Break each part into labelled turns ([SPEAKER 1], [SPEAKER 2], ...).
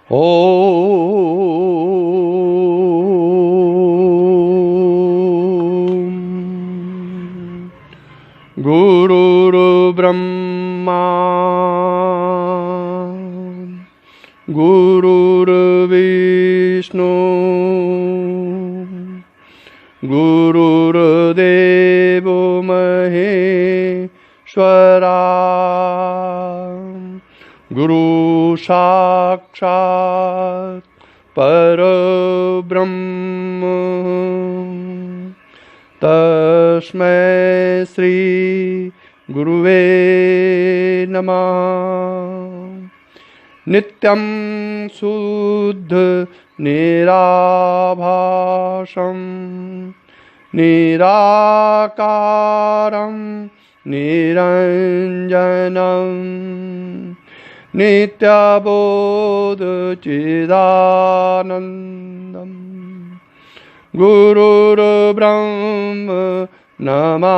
[SPEAKER 1] ॐ गुरुर्ब्रह्मा गुरुर्विष्णु गुरुर्देवो महेश्वरा गुरु साक्षात् परब्रह्म तस्मै श्री गुरुवे नमः। नित्यं शुद्ध निराभासं निराकारं निरञ्जनं नित्यबोधचिदानन्दं गुरुर्ब्रह्म नमाम्यहम्।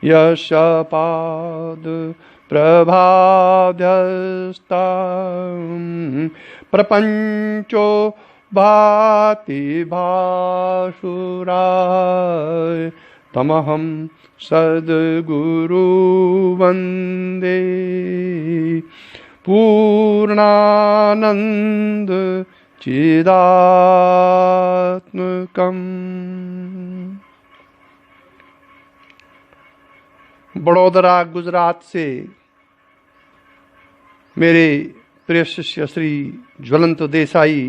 [SPEAKER 1] यस्य पाद प्रभाध्यस्तं प्रपञ्चो भाति भासुराय तमहं सद्गुरु वन्दे पूर्णानन्द चिदात्मकम्। बड़ौदरा गुजरात से मेरे प्रिय शिष्य श्री ज्वलंत देसाई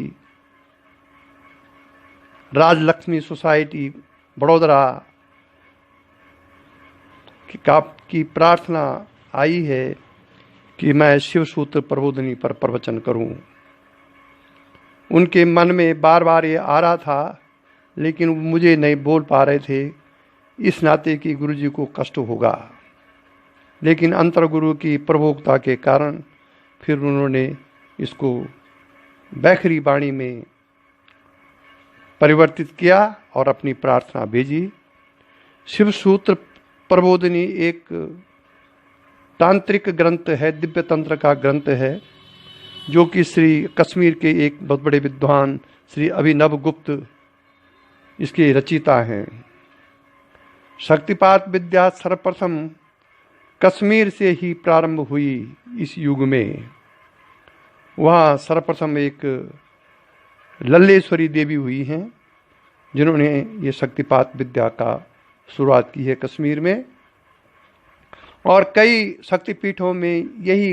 [SPEAKER 1] राजलक्ष्मी सोसाइटी बड़ौदरा की प्रार्थना आई है कि मैं शिव सूत्र प्रबोधिनी पर प्रवचन करूं। उनके मन में बार बार ये आ रहा था, लेकिन मुझे नहीं बोल पा रहे थे, इस नाते कि गुरु जी को कष्ट होगा। लेकिन अंतर गुरु की प्रभुता के कारण फिर उन्होंने इसको बैखरी वाणी में परिवर्तित किया और अपनी प्रार्थना भेजी। शिव सूत्र प्रबोधिनी एक तांत्रिक ग्रंथ है, दिव्य तंत्र का ग्रंथ है, जो कि श्री कश्मीर के एक बहुत बड़े विद्वान श्री अभिनव गुप्त इसके रचिता हैं। शक्तिपात विद्या सर्वप्रथम कश्मीर से ही प्रारंभ हुई। इस युग में वहाँ सर्वप्रथम एक लल्लेश्वरी देवी हुई हैं, जिन्होंने ये शक्तिपात विद्या का शुरुआत की है कश्मीर में। और कई शक्तिपीठों में यही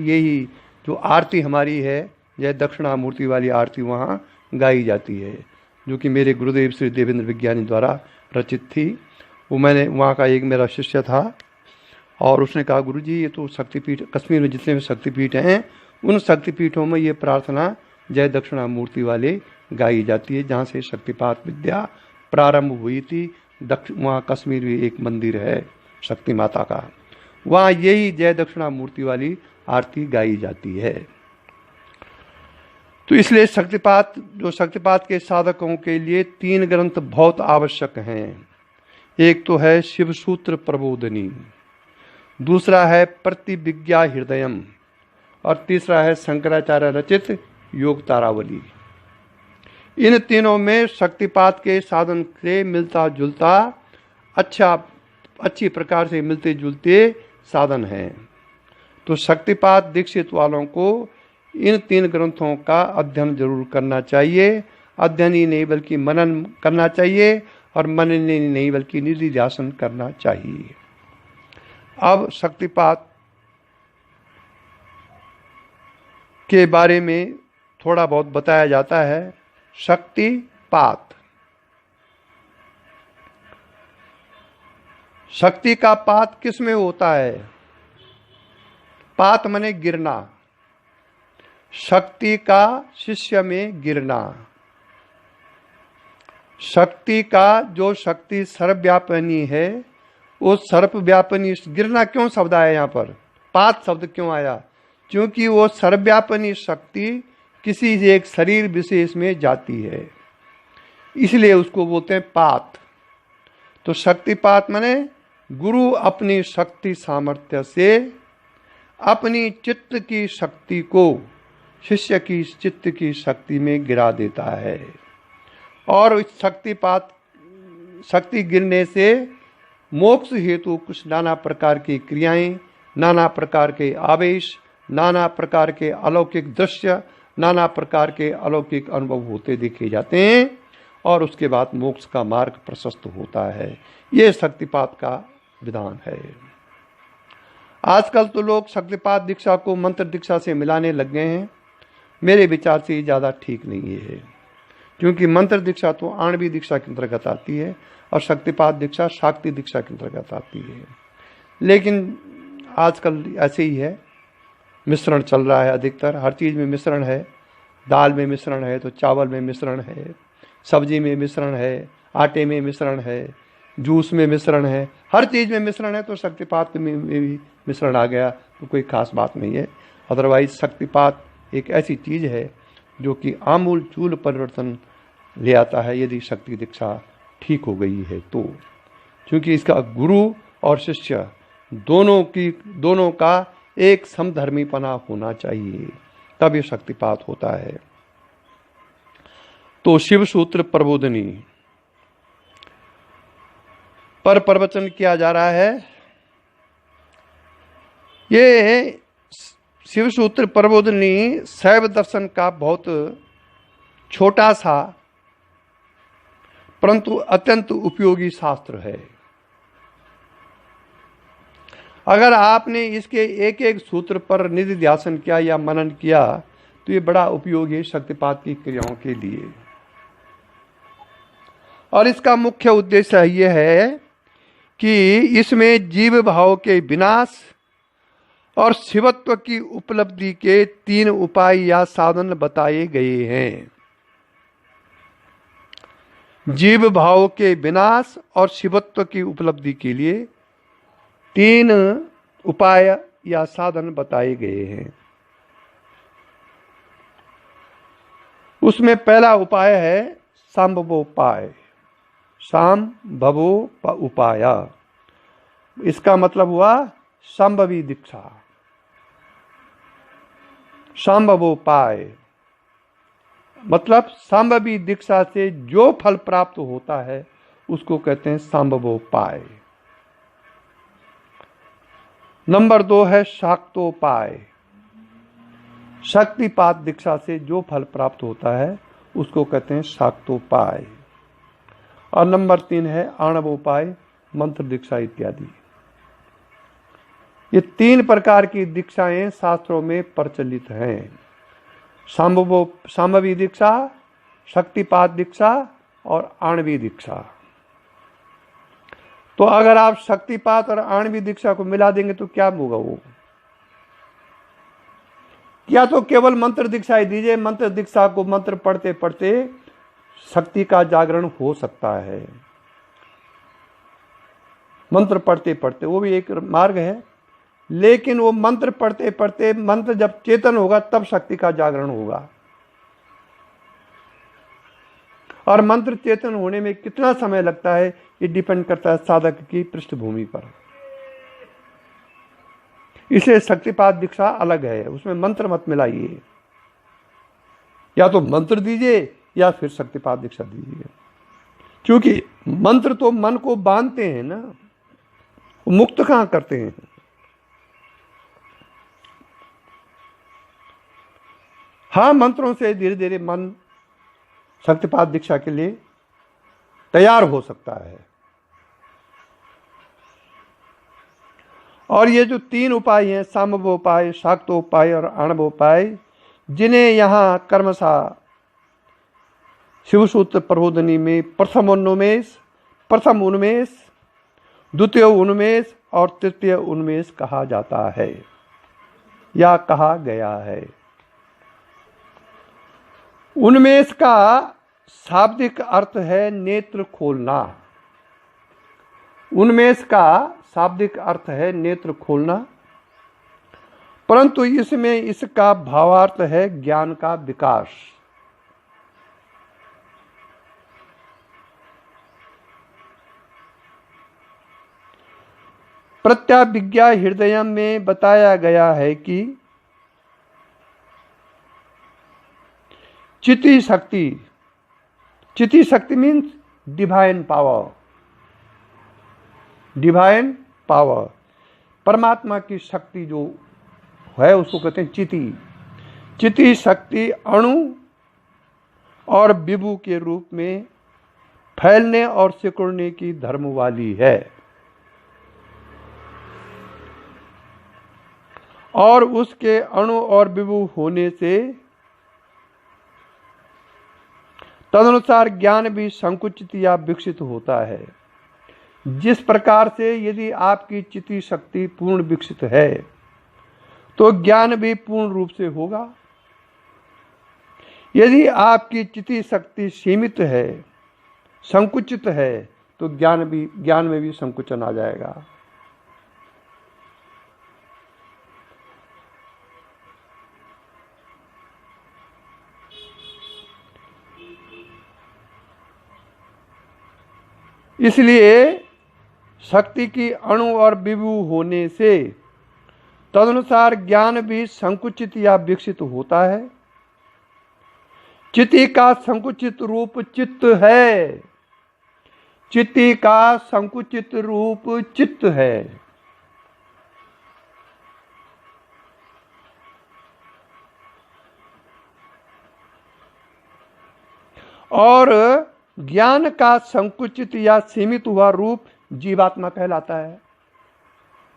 [SPEAKER 1] यही जो आरती हमारी है, जय दक्षिणामूर्ति वाली आरती वहाँ गाई जाती है, जो कि मेरे गुरुदेव श्री देवेंद्र विज्ञानी द्वारा रचित थी। वो मैंने वहाँ का एक मेरा शिष्य था और उसने कहा, गुरुजी ये तो शक्तिपीठ कश्मीर में जितने भी शक्तिपीठ हैं, उन शक्तिपीठों में ये प्रार्थना जय दक्षिणामूर्ति वाले गाई जाती है, जहाँ से शक्तिपात विद्या प्रारंभ हुई थी। वहाँ कश्मीर में एक मंदिर है शक्ति माता का, वहाँ यही जय दक्षिणामूर्ति वाली आरती गाई जाती है। तो इसलिए शक्तिपात के साधकों के लिए 3 ग्रंथ बहुत आवश्यक हैं। एक तो है शिव सूत्र प्रबोधिनी, दूसरा है प्रतिविज्ञा हृदयम, और तीसरा है शंकराचार्य रचित योग तारावली। इन तीनों में शक्तिपात के साधन से मिलता जुलता अच्छी प्रकार से मिलते जुलते साधन हैं। तो शक्तिपात दीक्षित वालों को इन 3 ग्रंथों का अध्ययन जरूर करना चाहिए। अध्ययन ही नहीं बल्कि मनन करना चाहिए, और मनन ही नहीं बल्कि निधिध्यासन करना चाहिए। अब शक्तिपात के बारे में थोड़ा बहुत बताया जाता है। शक्तिपात, शक्ति का पात किस में होता है? पात माने गिरना, शक्ति का शिष्य में गिरना। शक्ति का जो शक्ति सर्वव्यापिनी है, वो सर्वव्यापिनी गिरना क्यों शब्द आया यहाँ पर, पात शब्द क्यों आया? क्योंकि वो सर्वव्यापिनी शक्ति किसी एक शरीर विशेष में जाती है, इसलिए उसको बोलते हैं पात। तो शक्तिपात माने गुरु अपनी शक्ति सामर्थ्य से अपनी चित्त की शक्ति को शिष्य की चित्त की शक्ति में गिरा देता है और इस शक्ति गिरने से मोक्ष हेतु कुछ नाना प्रकार की क्रियाएं, नाना प्रकार के आवेश, नाना प्रकार के अलौकिक दृश्य, नाना प्रकार के अलौकिक अनुभव होते देखे जाते हैं और उसके बाद मोक्ष का मार्ग प्रशस्त होता है। ये शक्तिपात का विधान है। आजकल तो लोग शक्तिपात दीक्षा को मंत्र दीक्षा से मिलाने लग गए हैं। मेरे विचार से ये ज़्यादा ठीक नहीं है, क्योंकि मंत्र दीक्षा तो आणवी दीक्षा के अंतर्गत आती है और शक्तिपात दीक्षा शाक्ति दीक्षा के अंतर्गत आती है। लेकिन आजकल ऐसे ही है, मिश्रण चल रहा है अधिकतर, हर चीज़ में मिश्रण है। दाल में मिश्रण है तो चावल में मिश्रण है, सब्जी में मिश्रण है, आटे में मिश्रण है, जूस में मिश्रण है, हर चीज़ में मिश्रण है। तो शक्तिपात में भी मिश्रण आ गया तो कोई खास बात नहीं है। अदरवाइज शक्तिपात एक ऐसी चीज़ है जो कि आमूल चूल परिवर्तन ले आता है यदि शक्ति दीक्षा ठीक हो गई है तो, क्योंकि इसका गुरु और शिष्य दोनों का एक समधर्मीपना होना चाहिए, तब ये शक्तिपात होता है। तो शिव सूत्र प्रबोधनी पर प्रवचन किया जा रहा है। ये शिव सूत्र प्रबोधनी शैव दर्शन का बहुत छोटा सा परंतु अत्यंत उपयोगी शास्त्र है। अगर आपने इसके एक एक सूत्र पर निधि ध्यान किया या मनन किया तो ये बड़ा उपयोगी है शक्तिपात की क्रियाओं के लिए। और इसका मुख्य उद्देश्य यह है कि इसमें जीव भाव के विनाश और शिवत्व की उपलब्धि के 3 उपाय या साधन बताए गए हैं। जीव भाव के विनाश और शिवत्व की उपलब्धि के लिए 3 उपाय या साधन बताए गए हैं। उसमें पहला उपाय है संभवोपाय, उपाय। इसका मतलब हुआ संभवी दीक्षा, संभवोपाय मतलब संभवी दीक्षा से जो फल प्राप्त होता है उसको कहते हैं संभवोपाय। नंबर 2 है शाक्तोपाय, शक्तिपात दीक्षा से जो फल प्राप्त होता है उसको कहते हैं शाक्तोपाय। और नंबर 3 है आणवोपाय, मंत्र दीक्षा इत्यादि। ये 3 प्रकार की दीक्षाएं शास्त्रों में प्रचलित हैं, संभवी दीक्षा, शक्तिपात दीक्षा और आणवी दीक्षा। तो अगर आप शक्तिपात और आणवी दीक्षा को मिला देंगे तो क्या होगा? वो या तो केवल मंत्र दीक्षा ही दीजिए, मंत्र दीक्षा को मंत्र पढ़ते पढ़ते शक्ति का जागरण हो सकता है, मंत्र पढ़ते पढ़ते, वो भी एक मार्ग है। लेकिन वो मंत्र पढ़ते पढ़ते मंत्र जब चेतन होगा तब शक्ति का जागरण होगा। और मंत्र चेतन होने में कितना समय लगता है ये डिपेंड करता है साधक की पृष्ठभूमि पर। इसलिए शक्तिपात दीक्षा अलग है, उसमें मंत्र मत मिलाइए, या तो मंत्र दीजिए या फिर शक्तिपात दीक्षा दीजिए, क्योंकि मंत्र तो मन को बांधते हैं ना, वो मुक्त कहां करते हैं। हाँ, मंत्रों से धीरे धीरे मन शक्तिपात दीक्षा के लिए तैयार हो सकता है। और ये जो 3 उपाय हैं, संभवोपाय, शाक्तोपाय और आणवोपाय, जिन्हें यहाँ कर्मशः शिवसूत्र प्रबोधनी में प्रथम उन्मेष, द्वितीय उन्मेष और तृतीय उन्मेष कहा जाता है या कहा गया है। उन्मेष का शाब्दिक अर्थ है नेत्र खोलना। उन्मेष का शाब्दिक अर्थ है नेत्र खोलना, परंतु इसमें इसका भावार्थ है ज्ञान का विकास। प्रत्याभिज्ञा हृदय में बताया गया है कि चिति शक्ति मीन्स डिवाइन पावर, परमात्मा की शक्ति जो है उसको कहते हैं चिति शक्ति अणु और विभु के रूप में फैलने और सिकुड़ने की धर्म वाली है, और उसके अणु और विभु होने से तदनुसार ज्ञान भी संकुचित या विकसित होता है। जिस प्रकार से यदि आपकी चिति शक्ति पूर्ण विकसित है तो ज्ञान भी पूर्ण रूप से होगा। यदि आपकी चिति शक्ति सीमित है, संकुचित है, तो ज्ञान में भी संकुचन आ जाएगा। इसलिए शक्ति की अणु और विभु होने से तदनुसार ज्ञान भी संकुचित या विकसित होता है। चिति का संकुचित रूप चित्त है, चिति का संकुचित रूप चित्त है। और ज्ञान का संकुचित या सीमित हुआ रूप जीवात्मा कहलाता है।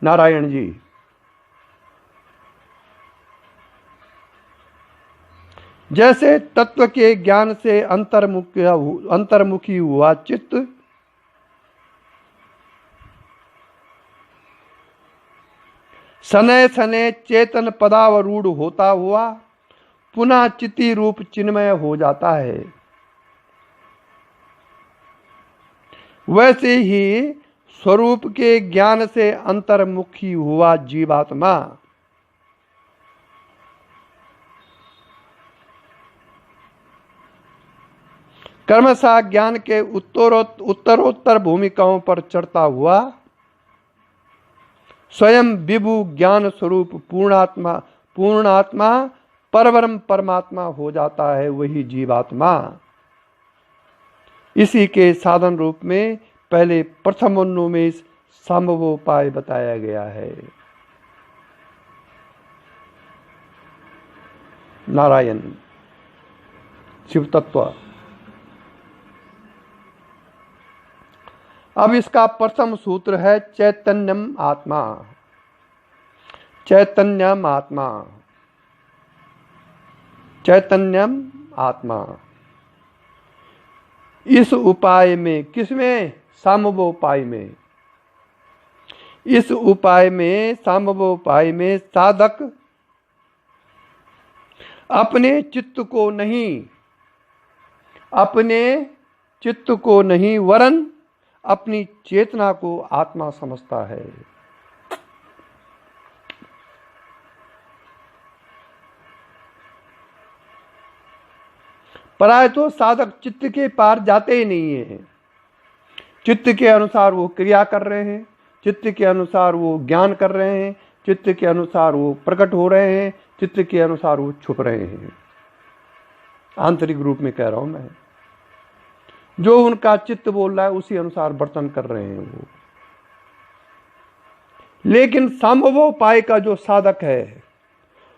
[SPEAKER 1] नारायण जी, जैसे तत्व के ज्ञान से अंतर्मुखी हुआ चित्त सनय सनय चेतन पदावरूढ़ होता हुआ पुनः चिति रूप चिन्मय हो जाता है, वैसे ही स्वरूप के ज्ञान से अंतर्मुखी हुआ जीवात्मा कर्मशः ज्ञान के उत्तरोत्तर भूमिकाओं पर चढ़ता हुआ स्वयं विभु ज्ञान स्वरूप पूर्णात्मा परब्रह्म परमात्मा हो जाता है, वही जीवात्मा। इसी के साधन रूप में पहले प्रथम उन्नों में संभवोपाय बताया गया है। नारायण शिव तत्व। अब इसका प्रथम सूत्र है चैतन्यम आत्मा। चैतन्यम आत्मा, चैतन्यम आत्मा। इस उपाय में, किसमें? सामवोपाय में। इस उपाय में, सामवोपाय में साधक अपने चित्त को नहीं वरन अपनी चेतना को आत्मा समझता है। प्राय तो साधक चित्त के पार जाते ही नहीं है। चित्त के अनुसार वो क्रिया कर रहे हैं, चित्त के अनुसार वो ज्ञान कर रहे हैं, चित्त के अनुसार वो प्रकट हो रहे हैं, चित्त के अनुसार वो छुप रहे हैं। आंतरिक रूप में कह रहा हूं मैं। जो उनका चित्त बोल रहा है उसी अनुसार वर्तन कर रहे हैं वो। लेकिन संभवोपाय का जो साधक है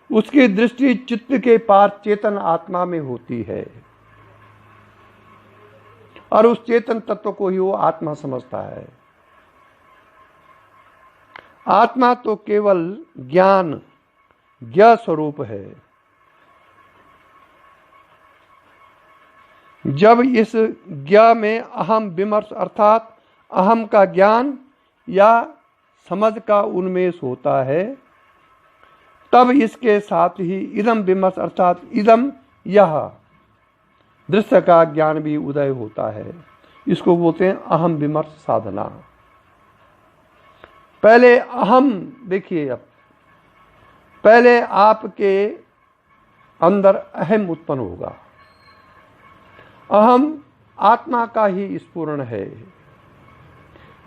[SPEAKER 1] उसकी दृष्टि चित्त के पार चेतन आत्मा में होती है और उस चेतन तत्व को ही वो आत्मा समझता है। आत्मा तो केवल ज्ञ स्वरूप है। जब इस ज्ञ में अहम विमर्श अर्थात अहम का ज्ञान या समझ का उन्मेष होता है, तब इसके साथ ही इदम विमर्श अर्थात इदम यह दृश्य का ज्ञान भी उदय होता है। इसको बोलते हैं अहम विमर्श साधना। पहले अहम, देखिए, अब पहले आपके अंदर अहम उत्पन्न होगा। अहम आत्मा का ही स्फुरण है।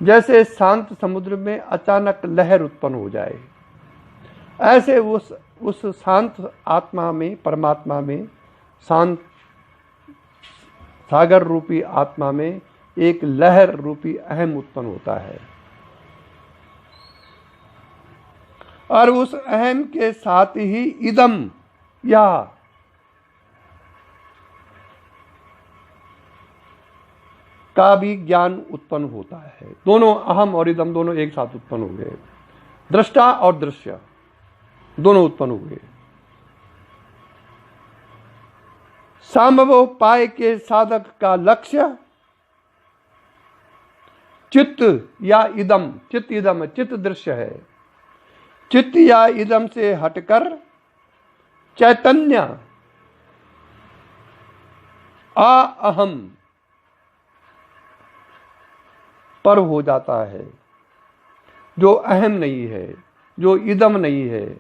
[SPEAKER 1] जैसे शांत समुद्र में अचानक लहर उत्पन्न हो जाए, ऐसे उस शांत आत्मा में, परमात्मा में, शांत सागर रूपी आत्मा में एक लहर रूपी अहम उत्पन्न होता है। और उस अहम के साथ ही इदम या का भी ज्ञान उत्पन्न होता है। दोनों अहम और इदम दोनों एक साथ उत्पन्न हो गए, दृष्टा और दृश्य दोनों उत्पन्न हो गए। साम्भवोपाय के साधक का लक्ष्य चित्त या इदम, चित्त इदम है, चित्त दृश्य है, चित्त या इदम से हटकर चैतन्य अहम पर हो जाता है, जो अहम नहीं है, जो इदम नहीं है,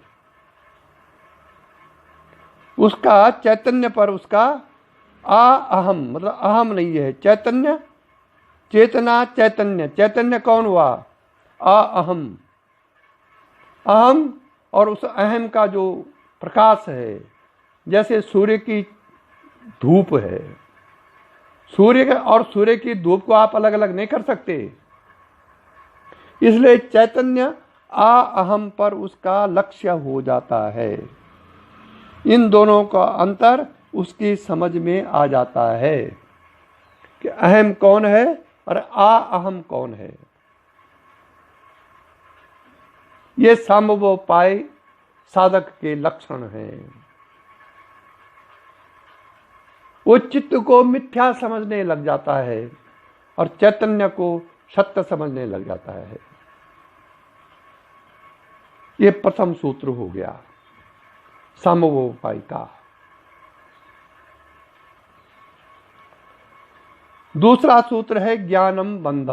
[SPEAKER 1] उसका चैतन्य पर, उसका अहम मतलब अहम नहीं है, चैतन्य, चेतना, चैतन्य, चैतन्य कौन हुआ? अहम, अहम और उस अहम का जो प्रकाश है, जैसे सूर्य की धूप है, सूर्य और सूर्य की धूप को आप अलग अलग नहीं कर सकते, इसलिए चैतन्य अहम पर उसका लक्ष्य हो जाता है। इन दोनों का अंतर उसकी समझ में आ जाता है कि अहम कौन है और अहम कौन है। ये साम्भवोपाय साधक के लक्षण हैं। वो चित्त को मिथ्या समझने लग जाता है और चैतन्य को सत्य समझने लग जाता है। ये प्रथम सूत्र हो गया साम्भवोपाय का। दूसरा सूत्र है ज्ञानम बंध।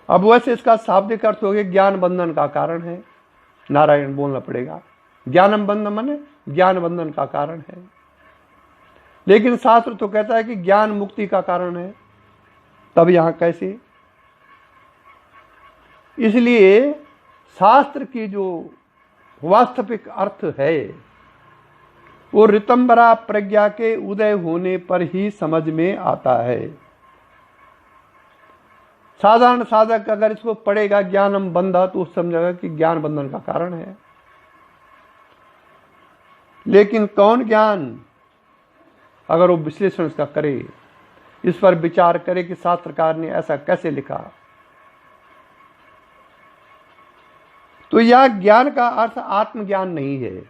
[SPEAKER 1] अब वैसे इसका शाब्दिक अर्थ हो गया ज्ञान बंधन का कारण है, नारायण बोलना पड़ेगा। ज्ञानम बंध माने ज्ञान बंधन का कारण है, लेकिन शास्त्र तो कहता है कि ज्ञान मुक्ति का कारण है। तब यहां कैसे? इसलिए शास्त्र की जो वास्तविक अर्थ है वो ऋतंबरा प्रज्ञा के उदय होने पर ही समझ में आता है। साधारण साधक अगर इसको पढ़ेगा ज्ञानम बंधा तो समझेगा कि ज्ञान बंधन का कारण है, लेकिन कौन ज्ञान? अगर वो विश्लेषण इसका करे, इस पर विचार करे कि शास्त्रकार ने ऐसा कैसे लिखा, तो यह ज्ञान का अर्थ आत्मज्ञान नहीं है।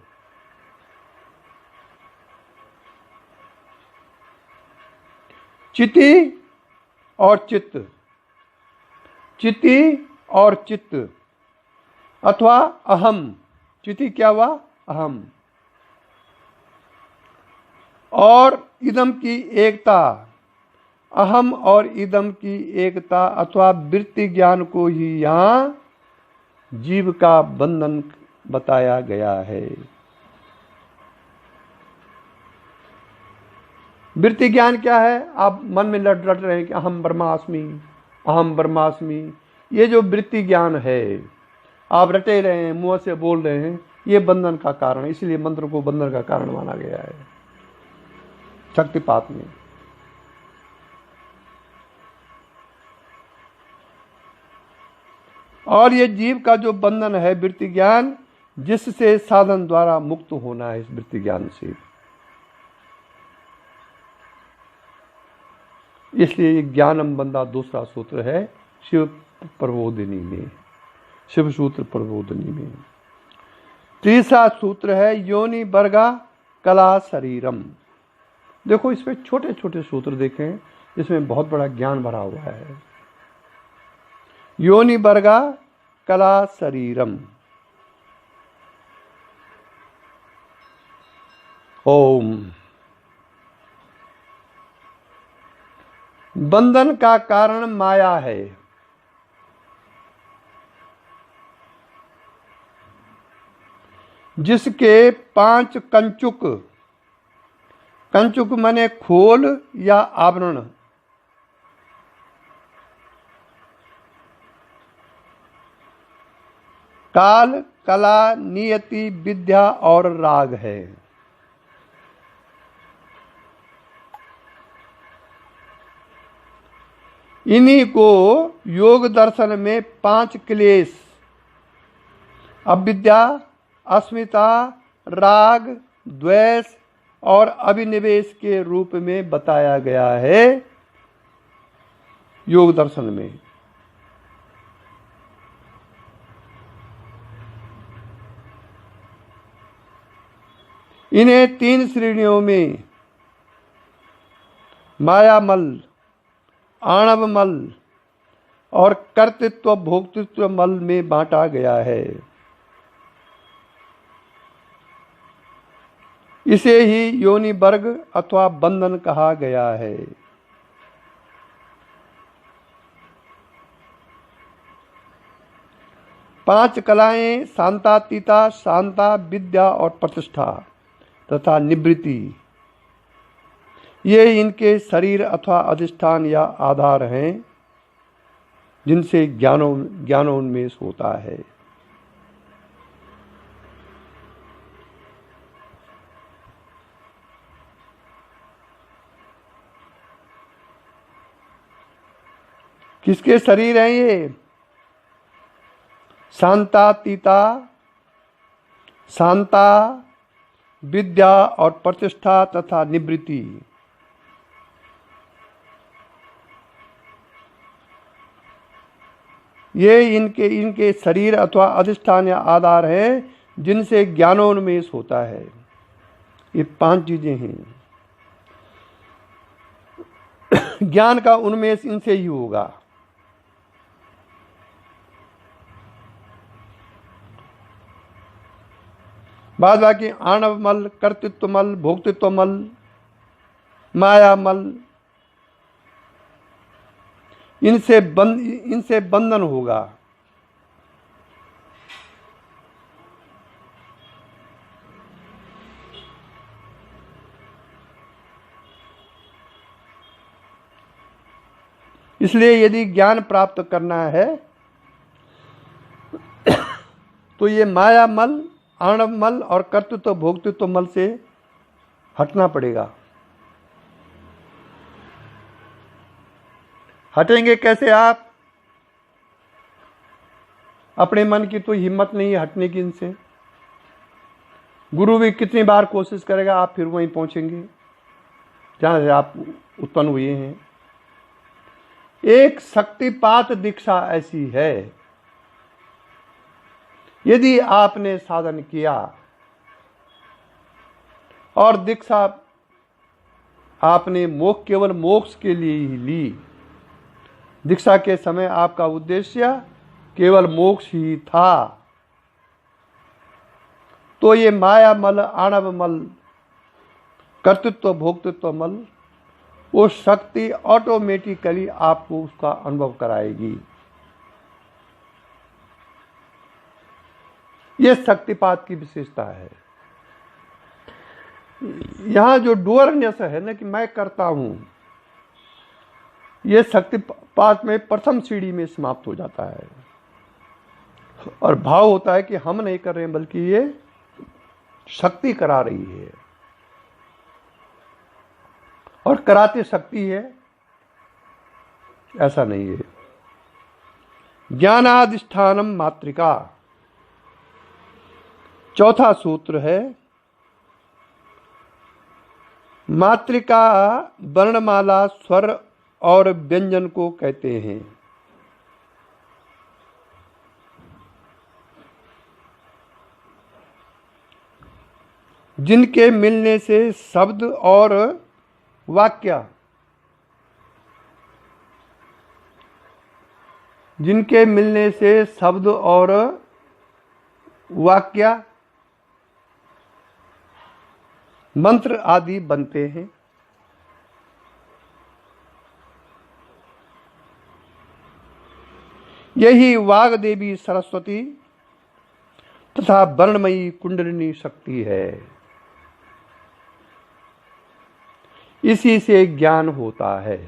[SPEAKER 1] चिति और चित्त, चिति और चित्त अथवा अहम, चिति क्या हुआ? अहम, और इदम की एकता, अहम और इदम की एकता अथवा वृत्ति ज्ञान को ही यहाँ जीव का बंधन बताया गया है। वृत्ति ज्ञान क्या है? आप मन में लट रहे हैं कि अहम ब्रह्मास्मि, अहम ब्रह्मास्मि। ये जो वृत्ति ज्ञान है आप रटे रहे हैं, मुंह से बोल रहे हैं, ये बंधन का कारण है। इसलिए मंत्र को बंधन का कारण माना गया है शक्तिपात में। और ये जीव का जो बंधन है वृत्ति ज्ञान, जिससे साधन द्वारा मुक्त होना है, इस वृत्ति ज्ञान से। इसलिए ज्ञानम बंधा दूसरा सूत्र है शिव प्रबोधिनी में, शिव सूत्र प्रबोधिनी में। तीसरा सूत्र है योनि वर्गा कला शरीरम। देखो इसमें छोटे छोटे सूत्र देखें, इसमें बहुत बड़ा ज्ञान भरा हुआ है। योनि वर्गा कला शरीरम। ओम। बंधन का कारण माया है। जिसके 5 कंचुक, कंचुक माने खोल या आवरण, काल, कला, नियति, विद्या और राग है। इन्हीं को योग दर्शन में 5 क्लेश अविद्या, अस्मिता, राग, द्वेष और अभिनिवेश के रूप में बताया गया है योग दर्शन में। इन्हें 3 श्रेणियों में मायामल, आणवमल और कर्तृत्व भोक्तृत्व मल में बांटा गया है। इसे ही योनि वर्ग अथवा बंधन कहा गया है। पांच कलाएं शांतातीता, शांता, विद्या और प्रतिष्ठा तथा निवृत्ति, ये इनके शरीर अथवा अधिष्ठान या आधार हैं जिनसे ज्ञानोन्मेष होता है। किसके शरीर हैं ये? शांतातीता, शांता, विद्या और प्रतिष्ठा तथा निवृत्ति। ये इनके शरीर अथवा अधिष्ठान या आधार है जिनसे ज्ञानोन्मेष होता है। ये 5 चीजें हैं। ज्ञान का उन्मेष इनसे ही होगा। बाद बाकी आणवमल, कर्तृत्वमल, भोक्तृत्वमल, मायामल, इनसे बंधन होगा। इसलिए यदि ज्ञान प्राप्त करना है तो ये मायामल, आणवमल और कर्तृत्व भोक्तृत्व मल से हटना पड़ेगा। हटेंगे कैसे आप? अपने मन की तो हिम्मत नहीं है हटने की इनसे। गुरु भी कितनी बार कोशिश करेगा, आप फिर वहीं पहुंचेंगे जहां से आप उत्पन्न हुए हैं। एक शक्तिपात दीक्षा ऐसी है, यदि आपने साधन किया और दीक्षा आपने केवल मोक्ष के लिए ही ली, दीक्षा के समय आपका उद्देश्य केवल मोक्ष ही था, तो ये मायामल, आणवमल, कर्तृत्व भोक्तृत्व मल, वो शक्ति ऑटोमेटिकली आपको उसका अनुभव कराएगी। ये शक्तिपात की विशेषता है। यहां जो डुअरनेस है ना कि मैं करता हूं, ये शक्तिपात में प्रथम सीढ़ी में समाप्त हो जाता है और भाव होता है कि हम नहीं कर रहे हैं बल्कि ये शक्ति करा रही है और कराते शक्ति है, ऐसा नहीं है। ज्ञानाधिष्ठानम मातृका, चौथा सूत्र है। मातृका वर्णमाला, स्वर और व्यंजन को कहते हैं। जिनके मिलने से शब्द और वाक्य, जिनके मिलने से शब्द और वाक्य, मंत्र आदि बनते हैं। यही वाग देवी सरस्वती तथा वर्णमयी कुंडलिनी शक्ति है। इसी से ज्ञान होता है,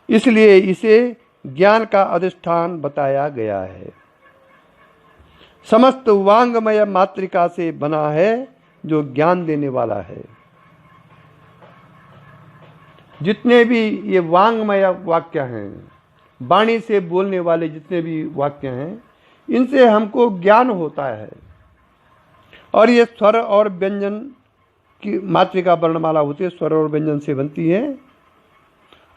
[SPEAKER 1] इसलिए इसे ज्ञान का अधिष्ठान बताया गया है। समस्त वांगमय मातृका से बना है जो ज्ञान देने वाला है। जितने भी ये वांगमय वाक्य हैं, वाणी से बोलने वाले जितने भी वाक्य हैं, इनसे हमको ज्ञान होता है। और ये स्वर और व्यंजन की मातृका वर्णमाला होती है, स्वर और व्यंजन से बनती है,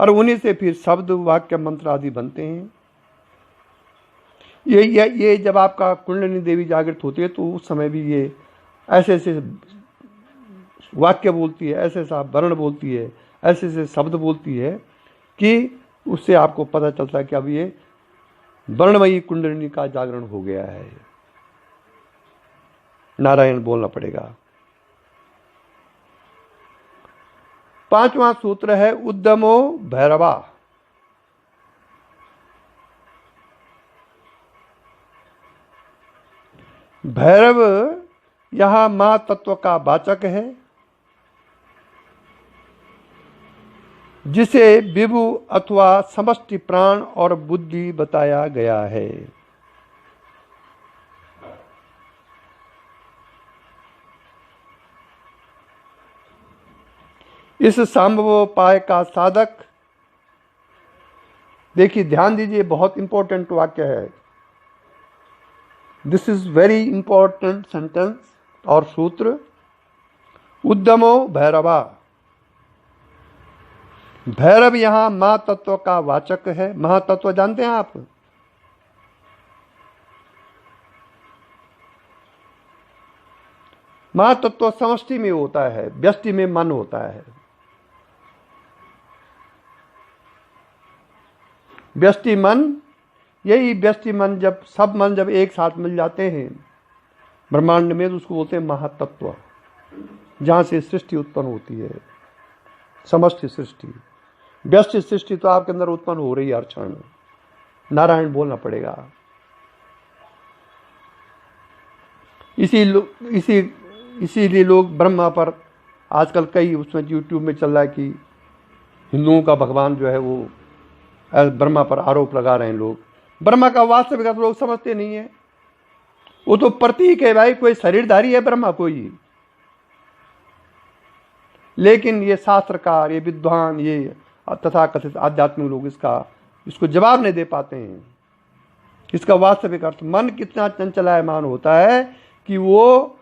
[SPEAKER 1] और उन्हीं से फिर शब्द, वाक्य, मंत्र आदि बनते हैं। ये जब आपका कुंडलिनी देवी जागृत होती है तो उस समय भी ये ऐसे ऐसे वाक्य बोलती है, ऐसे ऐसा वर्ण बोलती है, ऐसे ऐसे शब्द बोलती है कि उससे आपको पता चलता है कि अब ये वर्णमयी कुंडलिनी का जागरण हो गया है। नारायण बोलना पड़ेगा। 5वां सूत्र है उद्यमो भैरवा। भैरव यहां मां तत्व का वाचक है, जिसे विभु अथवा समष्टि प्राण और बुद्धि बताया गया है। इस संभवोपाय का साधक, देखिए ध्यान दीजिए, बहुत इंपॉर्टेंट वाक्य है। This is very important sentence और सूत्र। उद्यमो भैरवा। भैरव यहां महातत्व का वाचक है। महातत्व जानते हैं आप? महातत्व समष्टि में होता है, व्यष्टि में मन होता है। व्यष्टि मन, यही व्यष्टि मन, जब सब मन जब एक साथ मिल जाते हैं ब्रह्मांड में तो उसको बोलते हैं महातत्व, जहां से सृष्टि उत्पन्न होती है, समष्टि सृष्टि। व्यष्टि सृष्टि तो आपके अंदर उत्पन्न हो रही है हर क्षण। नारायण बोलना पड़ेगा। इसीलिए लोग ब्रह्मा पर आजकल कई उसमें यूट्यूब में चल रहा है कि हिंदुओं का भगवान जो है वो ब्रह्मा पर आरोप लगा रहे हैं लोग। ब्रह्मा का वास्तविक अर्थ लोग समझते नहीं है। वो तो प्रतीक है भाई, कोई शरीरधारी है ब्रह्मा कोई। लेकिन ये शास्त्रकार, ये विद्वान, ये तथाकथित आध्यात्मिक लोग इसको जवाब नहीं दे पाते हैं। इसका वास्तविक अर्थ मन कितना चंचलायमान होता है कि वो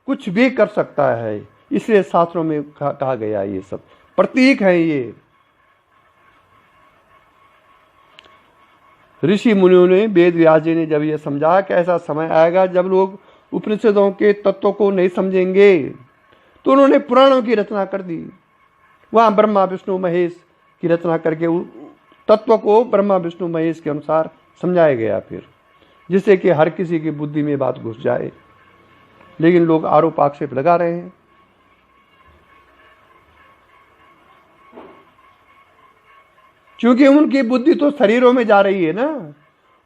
[SPEAKER 1] कुछ भी कर सकता है। इसलिए शास्त्रों में कहा गया ये सब प्रतीक है। ये ऋषि मुनियों ने, वेद व्यास जी ने जब ये समझा कि ऐसा समय आएगा जब लोग उपनिषदों के तत्वों को नहीं समझेंगे, तो उन्होंने पुराणों की रचना कर दी। वहां ब्रह्मा विष्णु महेश की रचना करके तत्व को ब्रह्मा विष्णु महेश के अनुसार समझाया गया, फिर जिससे कि हर किसी की बुद्धि में बात घुस जाए। लेकिन लोग आरोप आक्षेप लगा रहे हैं। क्योंकि उनकी बुद्धि तो शरीरों में जा रही है ना।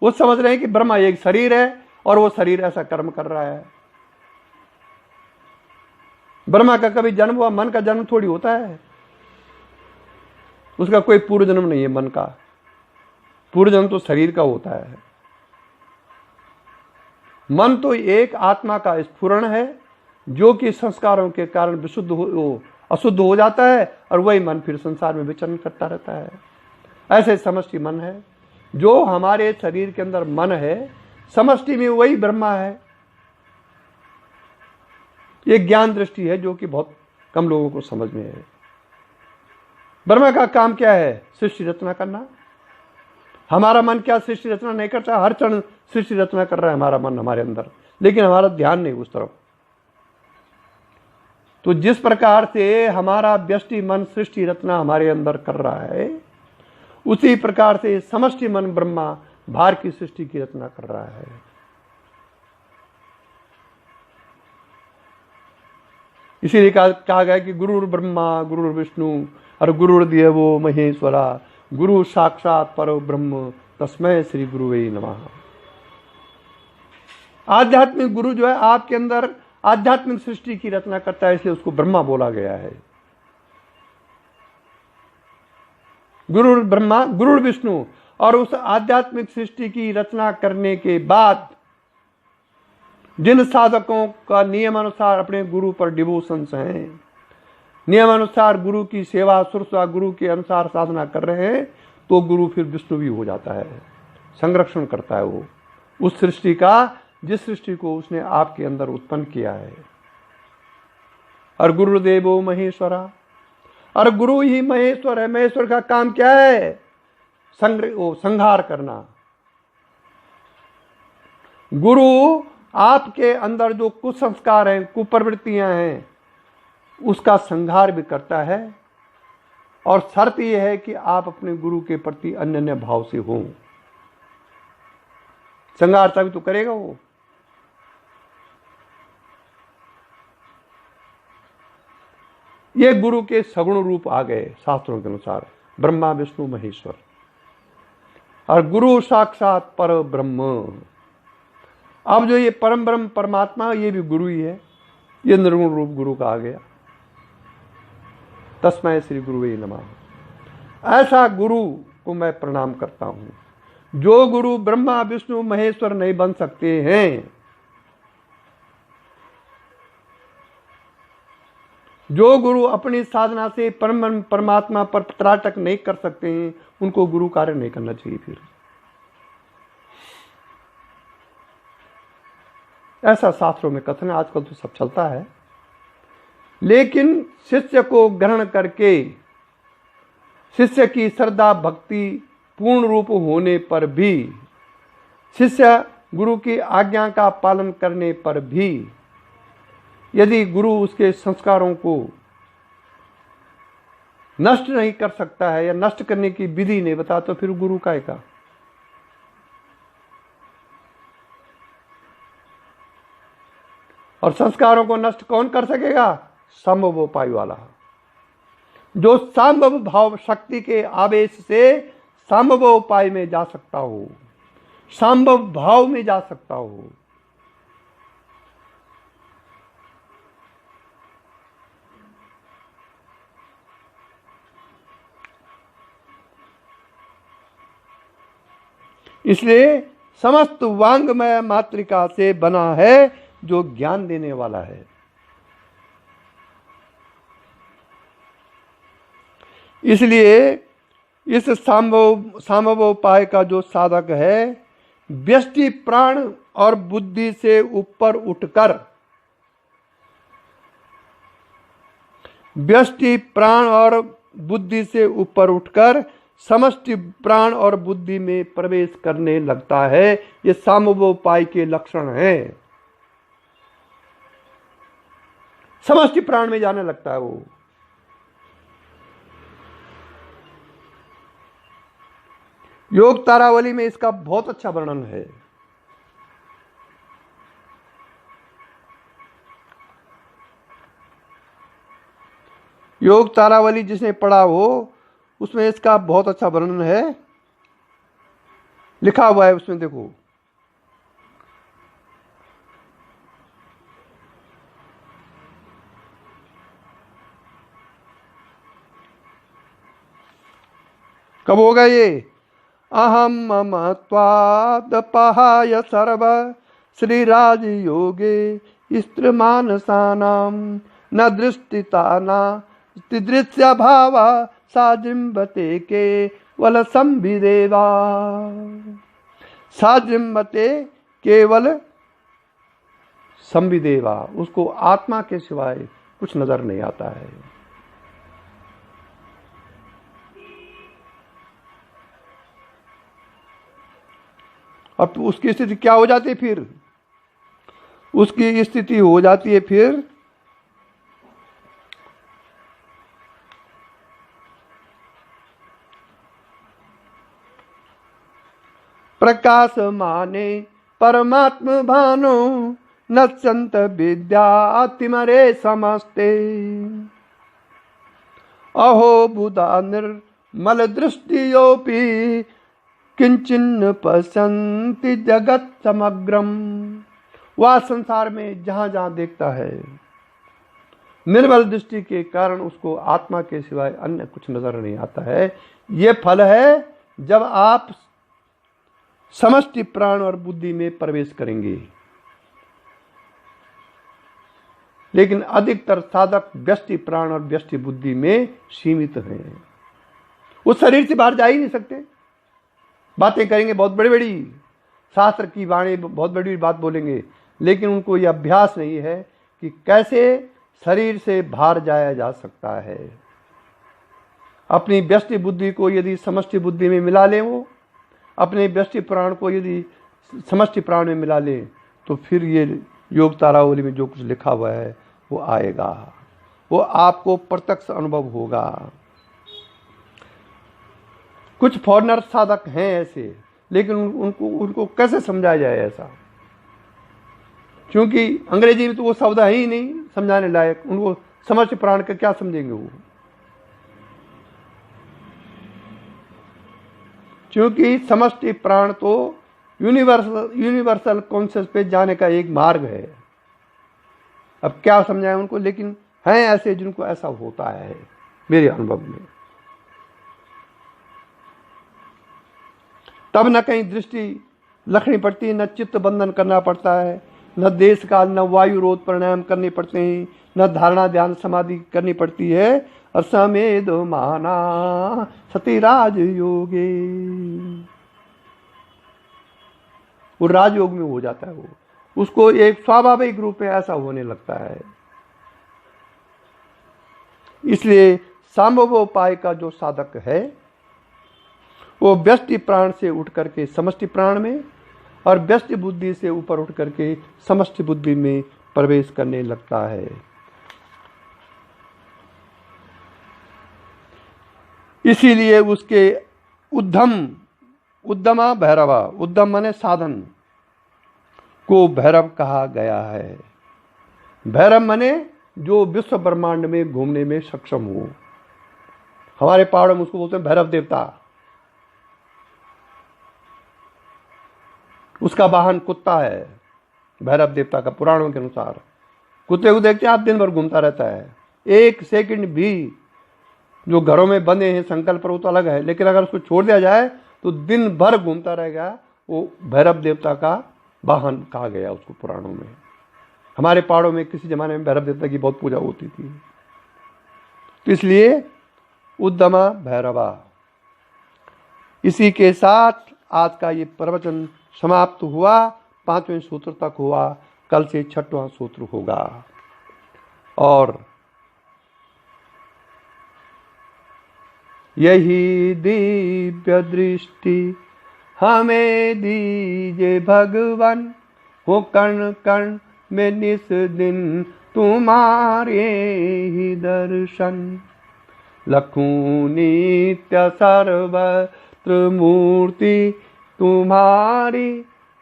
[SPEAKER 1] वो समझ रहे हैं कि ब्रह्मा एक शरीर है और वो शरीर ऐसा कर्म कर रहा है। ब्रह्मा का कभी जन्म हुआ? मन का जन्म थोड़ी होता है। उसका कोई पूर्व जन्म नहीं है। मन का पूर्व जन्म तो शरीर का होता है। मन तो एक आत्मा का स्फुरण है जो कि संस्कारों के कारण विशुद्ध अशुद्ध हो जाता है, और वही मन फिर संसार में विचरण करता रहता है। ऐसे समष्टि मन है। जो हमारे शरीर के अंदर मन है, समष्टि में वही ब्रह्मा है। ये ज्ञान दृष्टि है जो कि बहुत कम लोगों को समझ में है। ब्रह्मा का काम क्या है? सृष्टि रचना करना। हमारा मन क्या सृष्टि रचना नहीं करता? हर क्षण सृष्टि रचना कर रहा है हमारा मन हमारे अंदर, लेकिन हमारा ध्यान नहीं उस तरफ। तो जिस प्रकार से हमारा व्यष्टि मन सृष्टि रचना हमारे अंदर कर रहा है, उसी प्रकार से समष्टि मन ब्रह्मा भार की सृष्टि की रचना कर रहा है। इसीलिए कहा गया कि गुरुर् ब्रह्मा गुरुर् विष्णु और गुरुर्देवो महेश्वरा, गुरु साक्षात परो ब्रह्म तस्मै श्री गुरुवे नमः। आध्यात्मिक गुरु जो है आपके अंदर आध्यात्मिक सृष्टि की रचना करता है, इसलिए उसको ब्रह्मा बोला गया है। गुरुर् ब्रह्मा गुरुर् विष्णु, और उस आध्यात्मिक सृष्टि की रचना करने के बाद जिन साधकों का नियमानुसार अपने गुरु पर डिवोशंस हैं, नियमानुसार गुरु की सेवा शुश्रूषा गुरु के अनुसार साधना कर रहे हैं, तो गुरु फिर विष्णु भी हो जाता है, संरक्षण करता है वो उस सृष्टि का जिस सृष्टि को उसने आपके अंदर उत्पन्न किया है। और गुरुदेवो महेश्वरा, और गुरु ही महेश्वर है। महेश्वर का काम क्या है? संहार करना। गुरु आपके अंदर जो कुसंस्कार हैं, कुप्रवृत्तियां हैं, उसका संहार भी करता है। और शर्त यह है कि आप अपने गुरु के प्रति अनन्य भाव से हो। संहार तभी तो करेगा वो। ये गुरु के सगुण रूप आ गए शास्त्रों के अनुसार, ब्रह्मा विष्णु महेश्वर। और गुरु साक्षात पर ब्रह्म। अब जो ये परम ब्रह्म परमात्मा, ये भी गुरु ही है। ये निर्गुण रूप गुरु का आ गया। तस्मै श्री गुरुवे नमः। ऐसा गुरु को मैं प्रणाम करता हूं। जो गुरु ब्रह्मा विष्णु महेश्वर नहीं बन सकते हैं, जो गुरु अपनी साधना से परम परमात्मा पर त्राटक नहीं कर सकते हैं, उनको गुरु कार्य नहीं करना चाहिए। फिर ऐसा शास्त्रों में कथन है। आजकल तो सब चलता है। लेकिन शिष्य को ग्रहण करके, शिष्य की श्रद्धा भक्ति पूर्ण रूप होने पर भी, शिष्य गुरु की आज्ञा का पालन करने पर भी, यदि गुरु उसके संस्कारों को नष्ट नहीं कर सकता है या नष्ट करने की विधि नहीं बता, तो फिर गुरु काय का? और संस्कारों को नष्ट कौन कर सकेगा? संभवोपाय वाला, जो संभव भाव शक्ति के आवेश से संभवोपाय में जा सकता हो, संभव भाव में जा सकता हो। इसलिए समस्त वांगमय मातृका से बना है, जो ज्ञान देने वाला है। इसलिए इस सांभवोपाय का जो साधक है, व्यष्टि प्राण और बुद्धि से ऊपर उठकर, व्यष्टि प्राण और बुद्धि से ऊपर उठकर समष्टि प्राण और बुद्धि में प्रवेश करने लगता है। ये सांभवोपाय के लक्षण हैं। समष्टि प्राण में जाने लगता है वो। योग तारावली में इसका बहुत अच्छा वर्णन है। योग तारावली जिसने पढ़ा हो, उसमें इसका बहुत अच्छा वर्णन है, लिखा हुआ है उसमें। देखो, कब होगा ये? अहम मम त्वादपहाय सर्व श्रीराज योगे स्त्रीमानसानां न दृष्टिताना दृश्य भावा साजिम्बते के वल संविदेवा। साजिम्बते केवल संविदेवा, उसको आत्मा के सिवाय कुछ नजर नहीं आता है। अब उसकी स्थिति क्या हो जाती है फिर? उसकी स्थिति हो जाती है फिर प्रकाश माने परमात्म भानो नश्यंत विद्यातिमरे समस्ते। अहो बुधा निर्मल दृष्टियोपि किंचिन्न पश्यन्ति जगत समग्रम। वह संसार में जहां जहां देखता है, निर्मल दृष्टि के कारण उसको आत्मा के सिवाय अन्य कुछ नजर नहीं आता है। ये फल है जब आप समष्टि प्राण और बुद्धि में प्रवेश करेंगे। लेकिन अधिकतर साधक व्यष्टि प्राण और व्यष्टि बुद्धि में सीमित हैं। उस शरीर से बाहर जा ही नहीं सकते। बातें करेंगे बहुत बड़ी बड़ी, शास्त्र की वाणी बहुत बड़ी बात बोलेंगे, लेकिन उनको यह अभ्यास नहीं है कि कैसे शरीर से बाहर जाया जा सकता है। अपनी व्यष्टि बुद्धि को यदि समष्टि बुद्धि में मिला लें, वो अपने व्यष्टि प्राण को यदि समष्टि प्राण में मिला लें, तो फिर ये योग तारावली में जो कुछ लिखा हुआ है वो आएगा, वो आपको प्रत्यक्ष अनुभव होगा। कुछ फॉरनर साधक हैं ऐसे, लेकिन उनको कैसे समझाया जाए ऐसा, क्योंकि अंग्रेजी में तो वो शब्द है ही नहीं समझाने लायक। उनको समष्टि प्राण का क्या समझेंगे वो, क्योंकि समष्टि प्राण तो यूनिवर्सल कॉन्शियस पे जाने का एक मार्ग है। अब क्या समझाएं उनको, लेकिन हैं ऐसे जिनको ऐसा होता है मेरे अनुभव में। तब न कहीं दृष्टि रखनी पड़ती है, न चित्त बंधन करना पड़ता है, न देश काल, न वायु रोध प्राणायाम करने पड़ते हैं, न धारणा ध्यान समाधि करनी पड़ती है। असमेध माना सती राज योगे, वो राजयोग में हो जाता है। वो उसको एक स्वाभाविक रूप में ऐसा होने लगता है। इसलिए सांभवोपाय का जो साधक है वो व्यष्टि प्राण से उठ करके समष्टि प्राण में और व्यष्टि बुद्धि से ऊपर उठ करके समष्टि बुद्धि में प्रवेश करने लगता है। इसीलिए उसके उद्दमा भैरवा, उद्दम माने साधन, को भैरव कहा गया है। भैरव माने जो विश्व ब्रह्मांड में घूमने में सक्षम हो। हमारे पहाड़ों में उसको बोलते हैं भैरव देवता। उसका वाहन कुत्ता है भैरव देवता का, पुराणों के अनुसार। कुत्ते को देखते आप दिन भर घूमता रहता है, एक सेकंड भी। जो घरों में बंधे हैं संकल्प पर वो तो अलग है, लेकिन अगर उसको छोड़ दिया जाए तो दिन भर घूमता रहेगा। वो भैरव देवता का वाहन कहा गया उसको पुराणों में। हमारे पहाड़ों में किसी जमाने में भैरव देवता की बहुत पूजा होती थी, तो इसलिए उद्दमा भैरवा। इसी के साथ आज का ये प्रवचन समाप्त हुआ। 5वें सूत्र तक हुआ, कल से 6वां सूत्र होगा। और यही दिव्य दृष्टि हमें दीजे भगवान, हो कण कण में निस दिन तुम्हारे ही दर्शन। लखूं नित्य सर्वत्र मूर्ति तुम्हारी,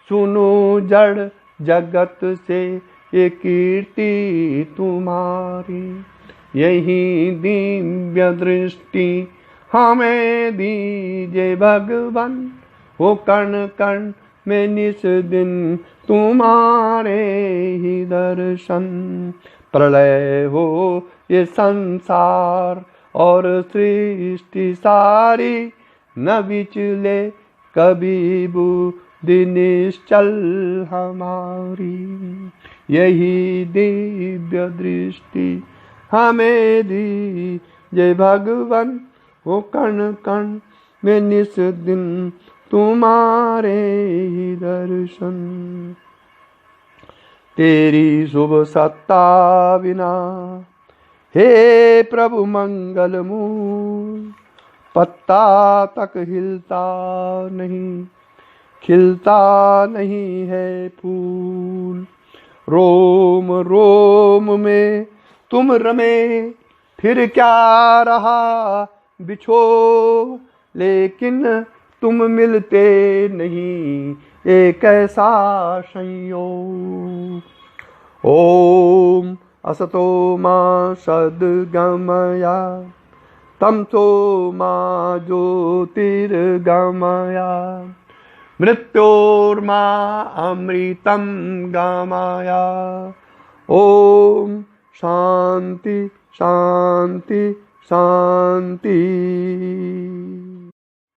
[SPEAKER 1] सुनो जड़ जगत से ये कीर्ति तुम्हारी। यही दिव्य दृष्टि हमें दीजे भगवान, हो कण कण में निस दिन तुम्हारे ही दर्शन। प्रलय हो ये संसार और सृष्टि सारी, न विचले कभी बुद्धि निश्चल हमारी। यही दिव्य दृष्टि हमें दी जय भगवान, वो कण कण में निस दिन तुम्हारे ही दर्शन। तेरी शुभ सत्ता बिना हे प्रभु मंगल मूल, पत्ता तक हिलता नहीं, खिलता नहीं है फूल। रोम रोम में तुम रमे, फिर क्या रहा बिछो, लेकिन तुम मिलते नहीं एक ऐसा संयोग। ओम असतो मा सद्गमया, तमसो मा ज्योतिर्गमया, मृत्योर्मा अमृतं गमया। ओम शांति शांति शांति।